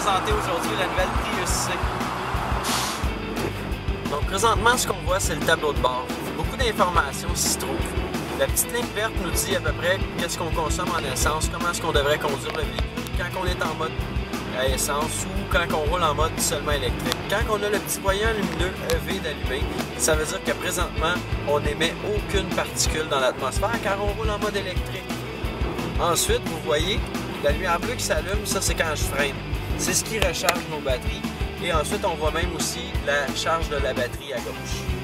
présenter aujourd'hui la nouvelle Prius-C. Donc présentement, ce qu'on voit, c'est le tableau de bord. Beaucoup d'informations s'y trouvent. La petite ligne verte nous dit à peu près qu'est-ce qu'on consomme en essence, comment est-ce qu'on devrait conduire le véhicule quand on est en mode à essence ou quand on roule en mode seulement électrique. Quand on a le petit voyant lumineux EV d'allumé, ça veut dire que présentement, on n'émet aucune particule dans l'atmosphère car on roule en mode électrique. Ensuite, vous voyez, la lumière bleue qui s'allume, ça c'est quand je freine. C'est ce qui recharge nos batteries. Et ensuite, on voit même aussi la charge de la batterie à gauche.